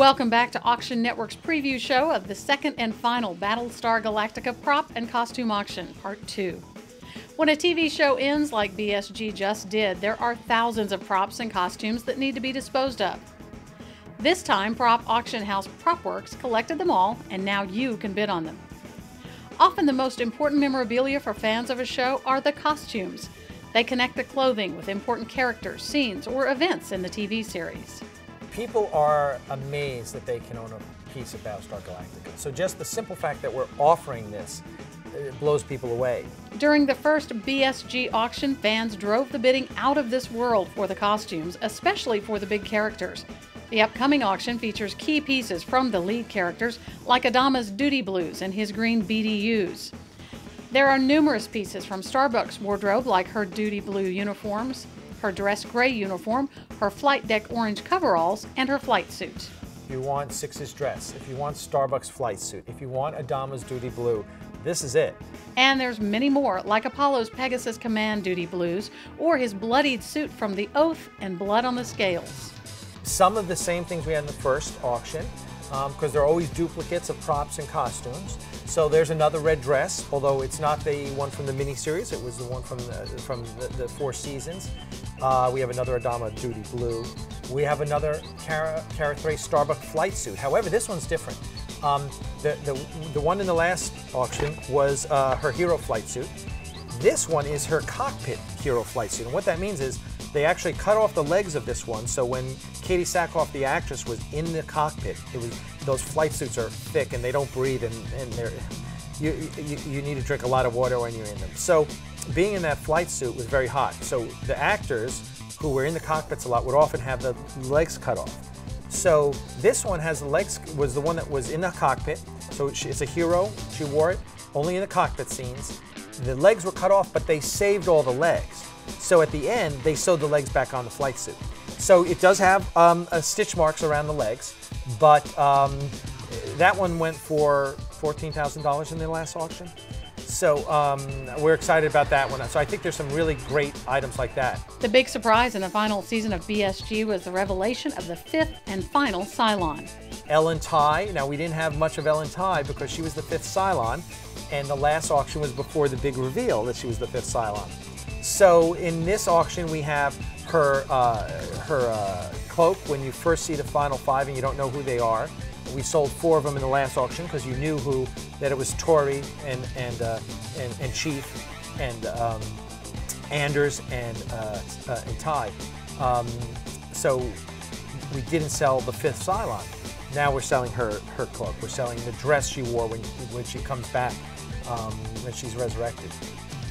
Welcome back to Auction Network's preview show of the second and final Battlestar Galactica Prop and Costume Auction, Part 2. When a TV show ends like BSG just did, there are thousands of props and costumes that need to be disposed of. This time, prop auction house PROPWORX collected them all, and now you can bid on them. Often the most important memorabilia for fans of a show are the costumes. They connect the clothing with important characters, scenes, or events in the TV series. People are amazed that they can own a piece of Battlestar Galactica. So just the simple fact that we're offering this, it blows people away. During the first BSG auction, fans drove the bidding out of this world for the costumes, especially for the big characters. The upcoming auction features key pieces from the lead characters, like Adama's Duty Blues and his green BDUs. There are numerous pieces from Starbuck's wardrobe, like her Duty Blue uniforms, her dress gray uniform, her flight deck orange coveralls, and her flight suit. If you want Six's dress, if you want Starbuck's flight suit, if you want Adama's Duty Blue, this is it. And there's many more, like Apollo's Pegasus Command Duty Blues, or his bloodied suit from The Oath and Blood on the Scales. Some of the same things we had in the first auction, because there are always duplicates of props and costumes. So there's another red dress, although it's not the one from the miniseries, it was the one from the Four Seasons. We have another Adama Duty Blue. We have another Cara Thrace Starbuck flight suit. However, this one's different. The one in the last auction was her hero flight suit. This one is her cockpit hero flight suit. And what that means is they actually cut off the legs of this one, so when Katie Sackhoff, the actress, was in the cockpit, those flight suits are thick and they don't breathe, and you need to drink a lot of water when you're in them. So being in that flight suit was very hot. So the actors who were in the cockpits a lot would often have the legs cut off. So this one has the legs, was the one that was in the cockpit. So it's a hero, she wore it, only in the cockpit scenes. The legs were cut off, but they saved all the legs. So at the end, they sewed the legs back on the flight suit. So it does have stitch marks around the legs, but that one went for $14,000 in the last auction. So we're excited about that one. So I think there's some really great items like that. The big surprise in the final season of BSG was the revelation of the fifth and final Cylon. Ellen Tigh. Now, we didn't have much of Ellen Tigh because she was the fifth Cylon, and the last auction was before the big reveal that she was the fifth Cylon. So in this auction, we have her cloak when you first see the final five and you don't know who they are. We sold 4 of them in the last auction because you knew that it was Tori and Chief and Anders and Tigh. So we didn't sell the fifth Cylon. Now we're selling her cloak. We're selling the dress she wore when she comes back, when she's resurrected.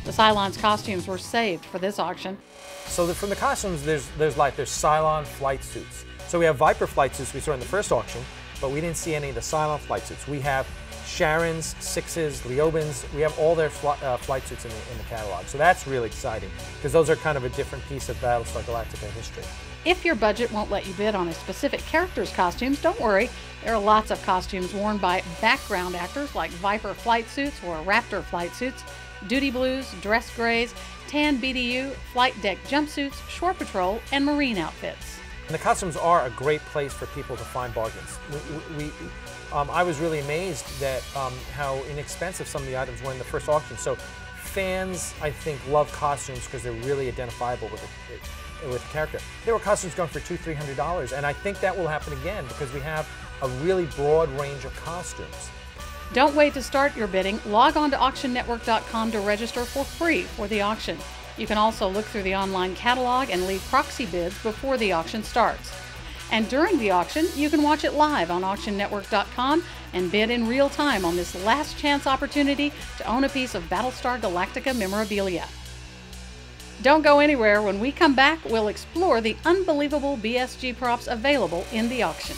The Cylon's costumes were saved for this auction. So from the costumes, there's Cylon flight suits. So we have Viper flight suits we saw in the first auction, but we didn't see any of the Cylon flight suits. We have Sharon's, Six's, Leobin's. We have all their flight suits in the catalog. So that's really exciting because those are kind of a different piece of Battlestar Galactica history. If your budget won't let you bid on a specific character's costumes, don't worry. There are lots of costumes worn by background actors like Viper flight suits or Raptor flight suits, Duty Blues, dress grays, tan BDU, flight deck jumpsuits, shore patrol, and marine outfits. And the costumes are a great place for people to find bargains. I was really amazed that how inexpensive some of the items were in the first auction. So fans, I think, love costumes because they're really identifiable with the character. There were costumes going for $200, $300, and I think that will happen again because we have a really broad range of costumes. Don't wait to start your bidding. Log on to AuctionNetwork.com to register for free for the auction. You can also look through the online catalog and leave proxy bids before the auction starts. And during the auction, you can watch it live on AuctionNetwork.com and bid in real time on this last chance opportunity to own a piece of Battlestar Galactica memorabilia. Don't go anywhere. When we come back, we'll explore the unbelievable BSG props available in the auction.